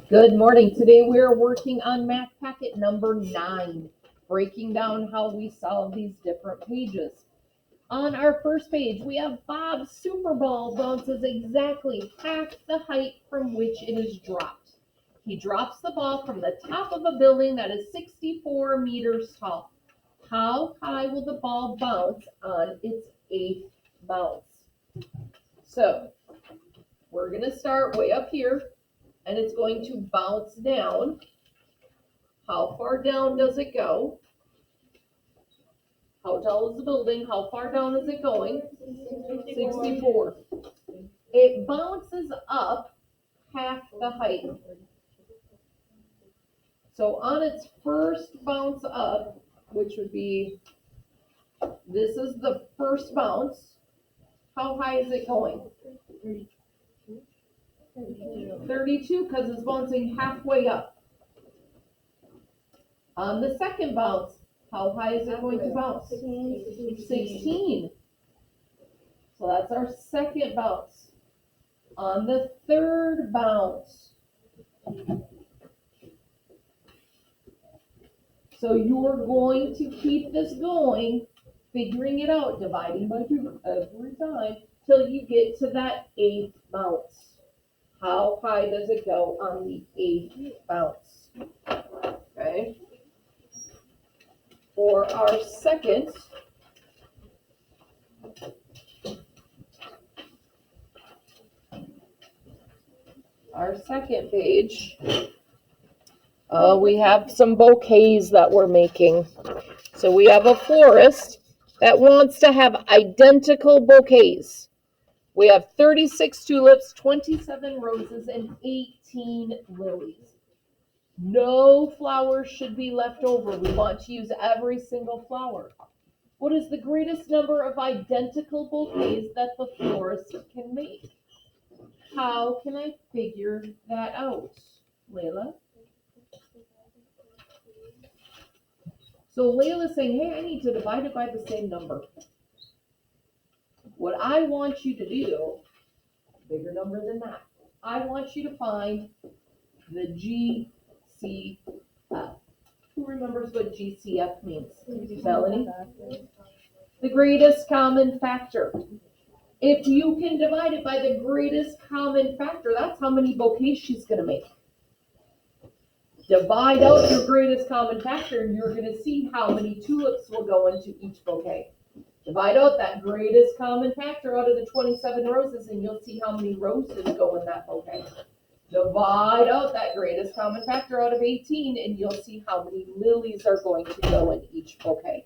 Good morning. Today we are working on math packet number 9, breaking down how we solve these different pages. On our first page, we have Bob's Super Ball bounces exactly half the height from which it is dropped. He drops the ball from the top of a building that is 64 meters tall. How high will the ball bounce on its 8th bounce? So, we're going to start way up here, and it's going to bounce down. How far down does it go? How tall is the building? How far down is it going? 64. It bounces up half the height. So on its first bounce up, which would be, this is the first bounce, how high is it going? 32, because it's bouncing halfway up. On the second bounce, how high is it going to bounce? 16. So that's our second bounce. On the third bounce, so you're going to keep this going, figuring it out, dividing by 2 every time, till you get to that 8th bounce. How high does it go on the 8th bounce? Okay. For our second, page, we have some bouquets that we're making. So we have a florist that wants to have identical bouquets. We have 36 tulips, 27 roses, and 18 lilies. No flowers should be left over. We want to use every single flower. What is the greatest number of identical bouquets that the florist can make? How can I figure that out, Layla? So Layla's saying, hey, I need to divide it by the same number. What I want you to do, bigger number than that, I want you to find the GCF. Who remembers what GCF means? Melanie? The greatest common factor. If you can divide it by the greatest common factor, that's how many bouquets she's going to make. Divide out your greatest common factor, and you're going to see how many tulips will go into each bouquet. Divide out that greatest common factor out of the 27 roses, and you'll see how many roses go in that bouquet. Divide out that greatest common factor out of 18, and you'll see how many lilies are going to go in each bouquet.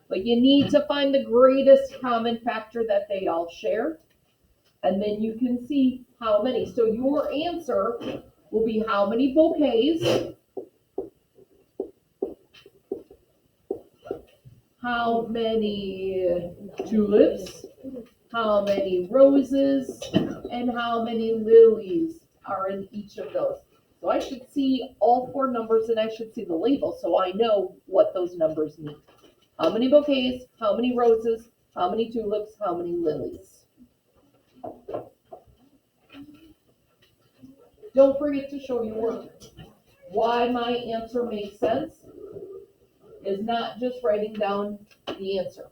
But you need to find the greatest common factor that they all share, and then you can see how many. So your answer will be how many bouquets, how many tulips, how many roses, and how many lilies are in each of those. So I should see all 4 numbers, and I should see the label so I know what those numbers mean. How many bouquets, how many roses, how many tulips, how many lilies. Don't forget to show your work. Why my answer makes sense is not just writing down the answer.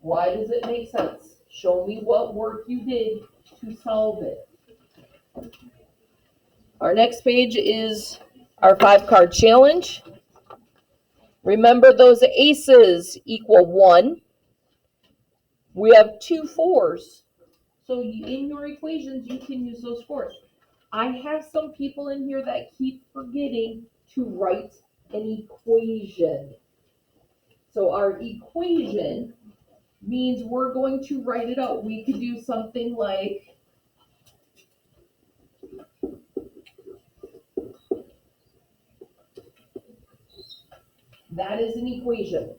Why does it make sense? Show me what work you did to solve it. Our next page is our 5-card challenge. Remember, those aces equal 1. We have 2 4s. So in your equations, you can use those 4s. I have some people in here that keep forgetting to write an equation. So our equation means we're going to write it out. We could do something like that is an equation,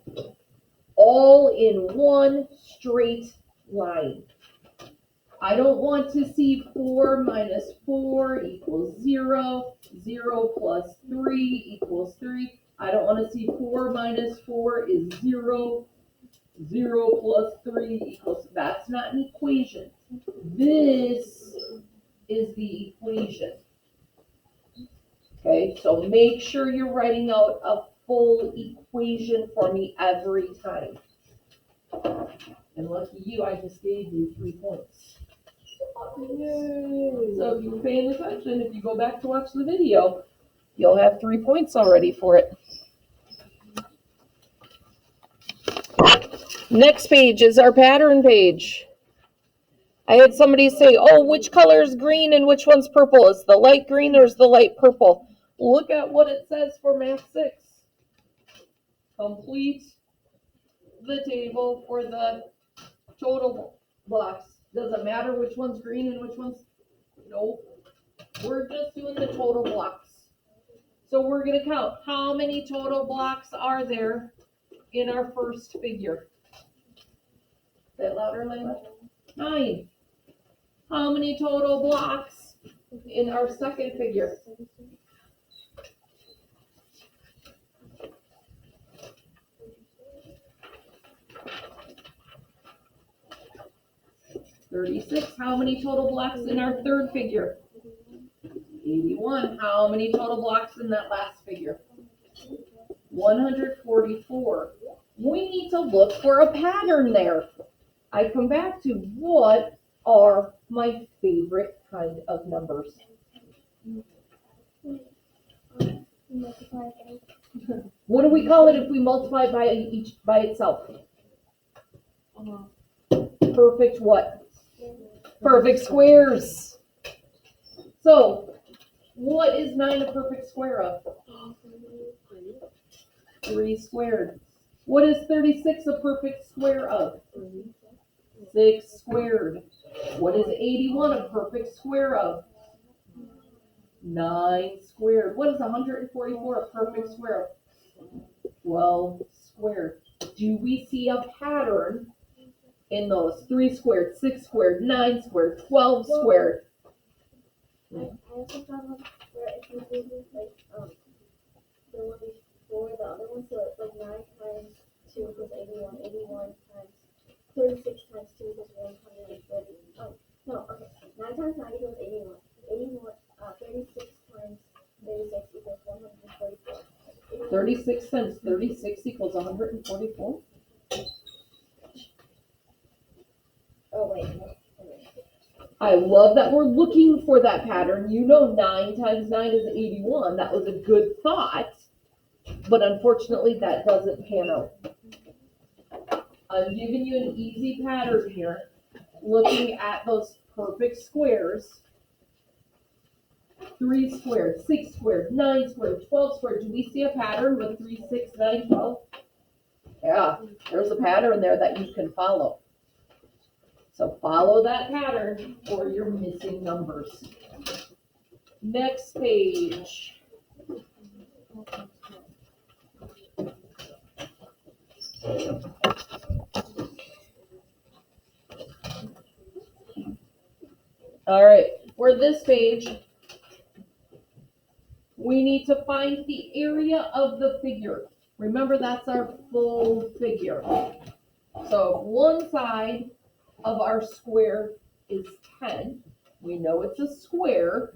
all in one straight line. I don't want to see 4 minus 4 equals 0, 0 plus 3 equals 3. I don't want to see 4 minus 4 is 0, 0 plus 3 equals, that's not an equation. This is the equation. Okay, so make sure you're writing out a full equation for me every time. And lucky you, I just gave you 3 points. Yay. So if you were paying attention, if you go back to watch the video, you'll have 3 points already for it. Next page is our pattern page. I had somebody say, oh, which color is green and which one's purple? Is the light green or is the light purple? Look at what it says for Math 6. Complete the table for the total blocks. Does it matter which one's green and which one's... Nope. We're just doing the total blocks. So we're going to count how many total blocks are there in our first figure. Say it louder, Layla. 9. How many total blocks in our second figure? 36. How many total blocks in our third figure? 81. How many total blocks in that last figure? 144. We need to look for a pattern there. I come back to what are my favorite kind of numbers? What do we call it if we multiply by itself? Perfect what? Perfect squares. So, what is 9 a perfect square of? 3 squared. What is 36 a perfect square of? 6 squared. What is 81 a perfect square of? 9 squared. What is 144 a perfect square of? 12 squared. Do we see a pattern in those? 3 squared, 6 squared, 9 squared, 12 squared. I also found one where if you do like the one before the other one, so it's like 9 times 2 equals 81, 81 times 36 times 2 equals 130. Oh, no, okay. 9 times 9 equals 81. 36 times 36 equals 144. 36 times 36 equals 144? Oh, wait, no. I love that we're looking for that pattern. You know 9 times 9 is 81. That was a good thought. But unfortunately, that doesn't pan out. I'm giving you an easy pattern here. Looking at those perfect squares. 3 squared, 6 squared, 9 squared, 12 squared. Do we see a pattern with 3, 6, 9, 12? Yeah, there's a pattern there that you can follow. So follow that pattern or you're missing numbers. Next page. All right, for this page, we need to find the area of the figure. Remember, that's our full figure. So one side of our square is 10. We know it's a square.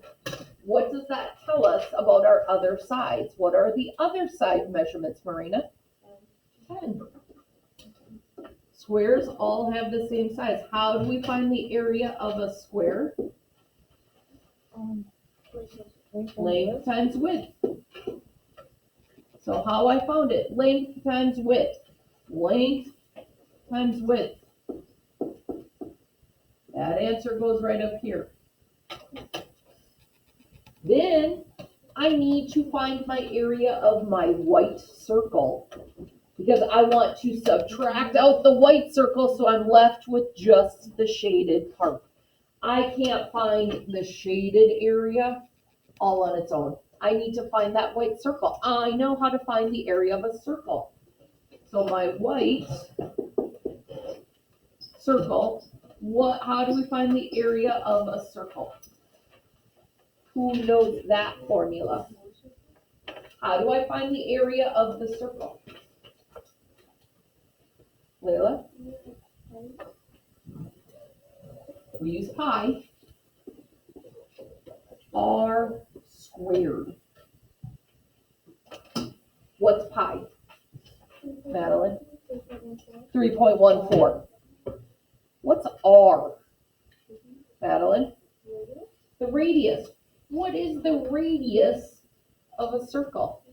What does that tell us about our other sides? What are the other side measurements, Marina? 10. Squares all have the same size. How do we find the area of a square? Length times width. So how I found it? Length times width. Length times width. That answer goes right up here. Then I need to find my area of my white circle because I want to subtract out the white circle so I'm left with just the shaded part. I can't find the shaded area all on its own. I need to find that white circle. I know how to find the area of a circle. So my white circle, how do we find the area of a circle? Who knows that formula? How do I find the area of the circle? Layla? We use pi. R squared. What's pi? Madeline? 3.14. What's r? Madeline? The radius. What is the radius of a circle?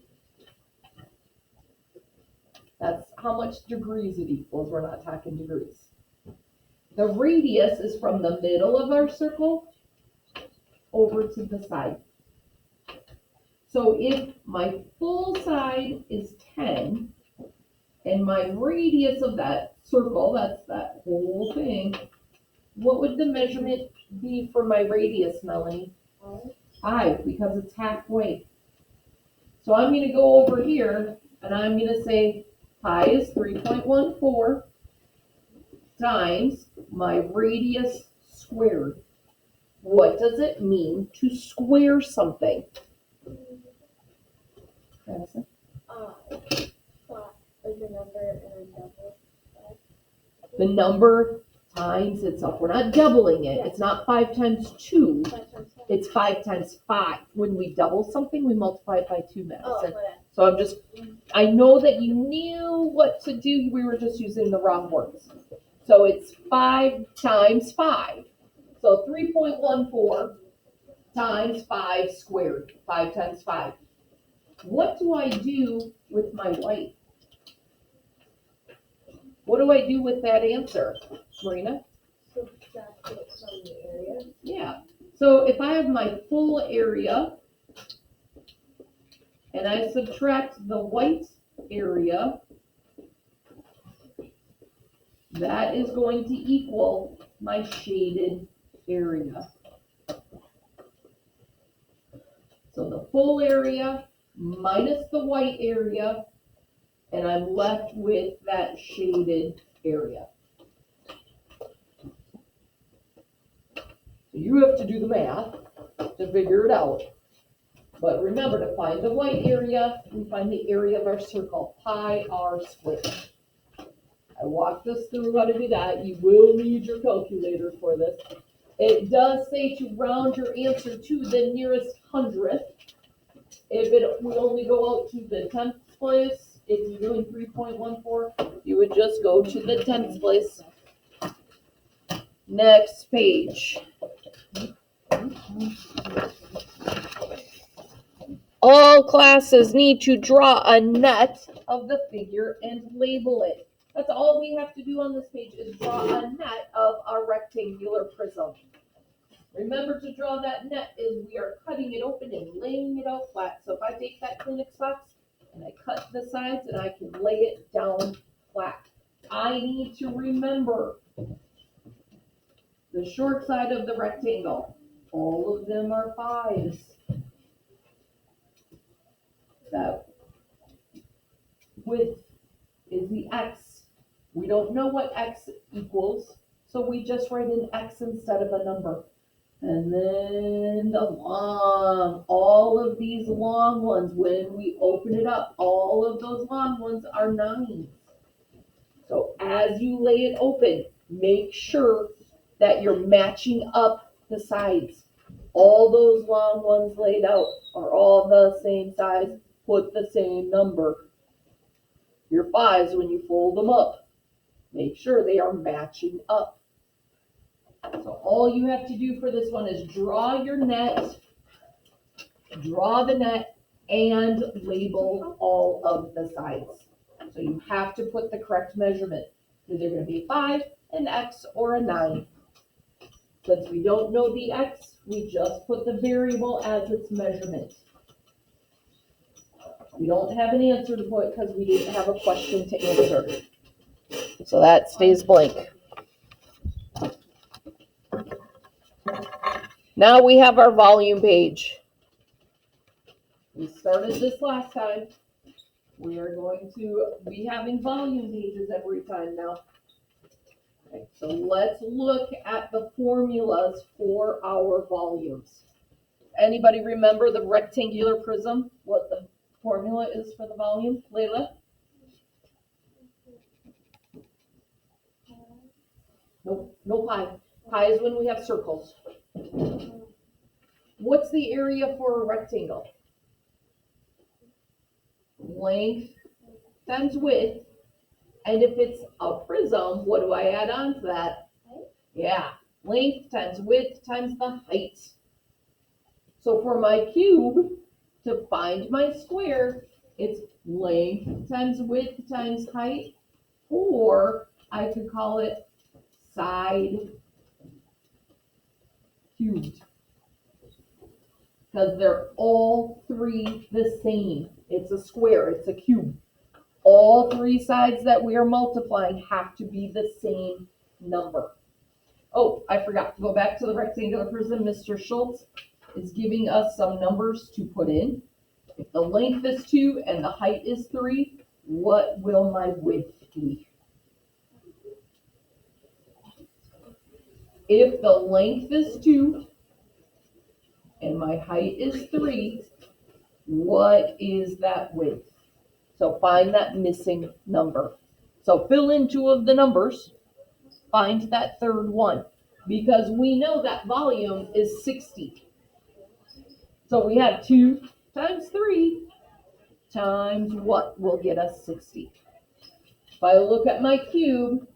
That's how much degrees it equals. We're not talking degrees. The radius is from the middle of our circle over to the side. So if my full side is 10, and my radius of that circle, that's that whole thing, what would the measurement be for my radius, Melanie? 5, because it's halfway. So I'm going to go over here, and I'm going to say pi is 3.14 times my radius squared. What does it mean to square something? Madison? Like the number and then double. The number times itself. We're not doubling it. It's not 5 times 2. 5 times 10. It's 5 times 5. When we double something, we multiply it by 2, Madison. Oh, okay. So I know that you knew what to do. We were just using the wrong words. So it's 5 times 5. So 3.14 times 5 squared. 5 times 5. What do I do with my white? What do I do with that answer, Marina? Subtract it from the area. Yeah. So if I have my full area and I subtract the white area, that is going to equal my shaded area. So the full area minus the white area, and I'm left with that shaded area. So you have to do the math to figure it out. But remember, to find the white area, we find the area of our circle, pi r squared. I walked us through how to do that. You will need your calculator for this. It does say to round your answer to the nearest hundredth. If it would only go out to the 10th place, if you're doing 3.14, you would just go to the 10th place. Next page. All classes need to draw a net of the figure and label it. That's all we have to do on this page is draw a net of our rectangular prism. Remember to draw that net is we are cutting it open and laying it out flat. So if I take that Kleenex box and I cut the sides and I can lay it down flat. I need to remember the short side of the rectangle. All of them are 5s. That width is the x. We don't know what x equals, so we just write an x instead of a number. And then the long, all of these long ones, when we open it up, all of those long ones are 9s. So as you lay it open, make sure that you're matching up the sides. All those long ones laid out are all the same size, put the same number. Your 5s, when you fold them up, make sure they are matching up. So all you have to do for this one is draw your net, draw the net, and label all of the sides. So you have to put the correct measurement. Is there going to be 5, an X, or a 9? Since we don't know the X, we just put the variable as its measurement. We don't have an answer to put because we didn't have a question to answer. So that stays blank. Now we have our volume page. We started this last time. We are going to be having volume pages every time now. Okay, so let's look at the formulas for our volumes. Anybody remember the rectangular prism? What the formula is for the volume? Layla? Nope, no pi. Pi is when we have circles. What's the area for a rectangle? length times width. And if it's a prism, what do I add on to that? Yeah, length times width times the height. So for my cube, to find my square, it's length times width times height, or I could call it side cubed. Because they're all three the same. It's a square, it's a cube. All three sides that we are multiplying have to be the same number. Oh, I forgot to go back to the rectangular prism. Mr. Schultz is giving us some numbers to put in. If the length is 2 and the height is 3, what will my width be? If the length is 2 and my height is 3, what is that width? So find that missing number. So fill in 2 of the numbers, find that third one, because we know that volume is 60. So we have 2 times 3 times what will get us 60. If I look at my cube,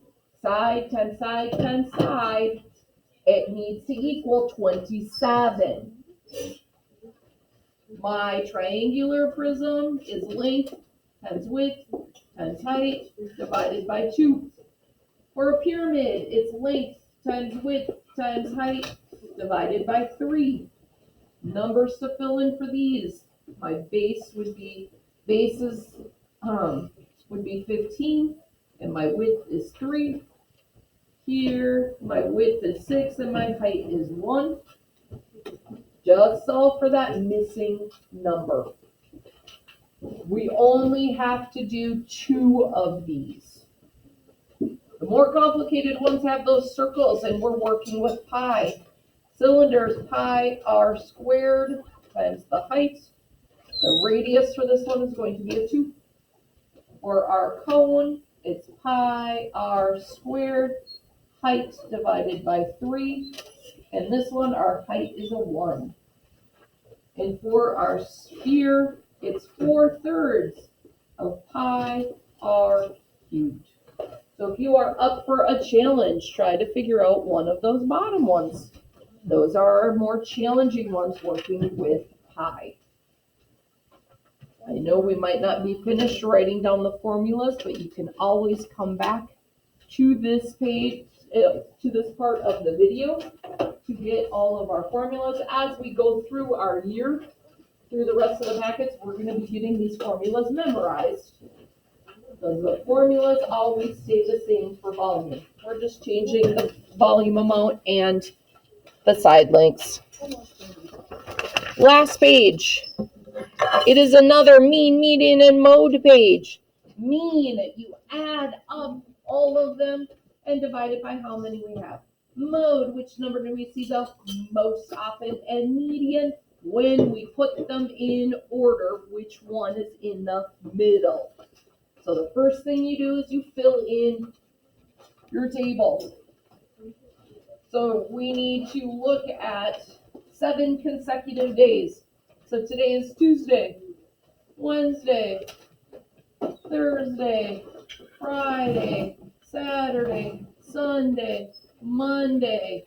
side times side times side, it needs to equal 27. My triangular prism is length times width times height divided by 2. For a pyramid, it's length times width times height divided by 3. Numbers to fill in for these. My base would be 15, and my width is 3. Here, my width is 6 and my height is 1. Just solve for that missing number. We only have to do 2 of these. The more complicated ones have those circles, and we're working with pi. Cylinders, pi r squared times the height. The radius for this one is going to be a 2. For our cone, it's pi r squared, height divided by 3. And this one, our height is a 1. And for our sphere, it's 4/3 of pi r cubed. So if you are up for a challenge, try to figure out one of those bottom ones. Those are our more challenging ones working with pi. I know we might not be finished writing down the formulas, but you can always come back to this page, to this part of the video to get all of our formulas. As we go through our year, through the rest of the packets, we're going to be getting these formulas memorized. Because the formulas always stay the same for volume. We're just changing the volume amount and the side lengths. Last page. It is another mean, median, and mode page. Mean, you add up all of them and divide it by how many we have. Mode, which number do we see the most often? And median, when we put them in order, which one is in the middle. So the first thing you do is you fill in your table. So we need to look at 7 consecutive days. So today is Tuesday, Wednesday, Thursday, Friday, Saturday, Sunday, Monday.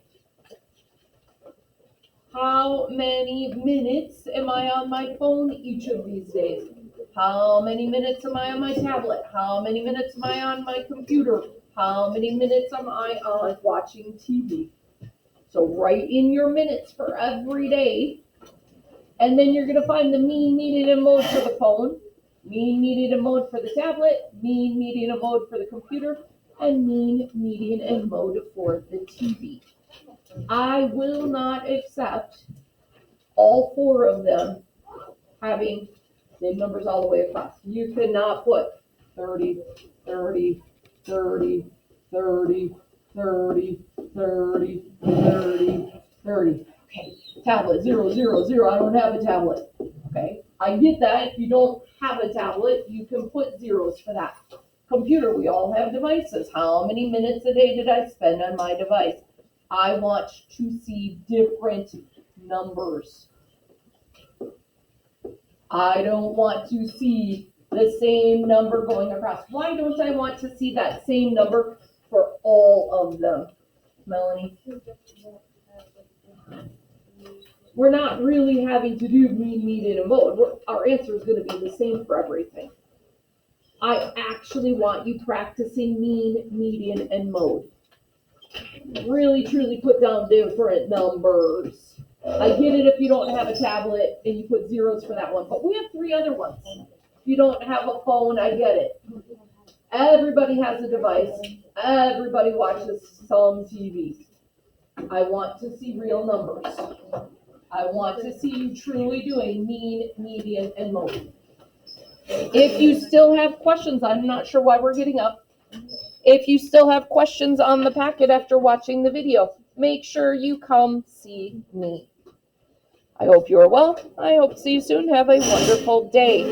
How many minutes am I on my phone each of these days? How many minutes am I on my tablet? How many minutes am I on my computer? How many minutes am I on watching TV? So write in your minutes for every day. And then you're going to find the mean, median, and mode for the phone, mean, median, and mode for the tablet, mean, median, and mode for the computer, and mean, median, and mode for the TV. I will not accept all 4 of them having same numbers all the way across. You cannot put 30, 30, 30, 30, 30, 30, 30, 30. Okay, tablet, 0, 0, 0. I don't have a tablet. Okay, I get that. If you don't have a tablet, you can put zeros for that. Computer, we all have devices. How many minutes a day did I spend on my device? I want to see different numbers. I don't want to see the the same number going across. Why don't I want to see that same number for all of them? Melanie? We're not really having to do mean, median, and mode. Our answer is going to be the same for everything. I actually want you practicing mean, median, and mode. Really, truly put down different numbers. I get it if you don't have a tablet and you put zeros for that one, but we have 3 other ones. If you don't have a phone, I get it. Everybody has a device. Everybody watches some TV. I want to see real numbers. I want to see you truly doing mean, median, and mode. If you still have questions, I'm not sure why we're getting up. If you still have questions on the packet after watching the video, make sure you come see me. I hope you are well. I hope to see you soon. Have a wonderful day.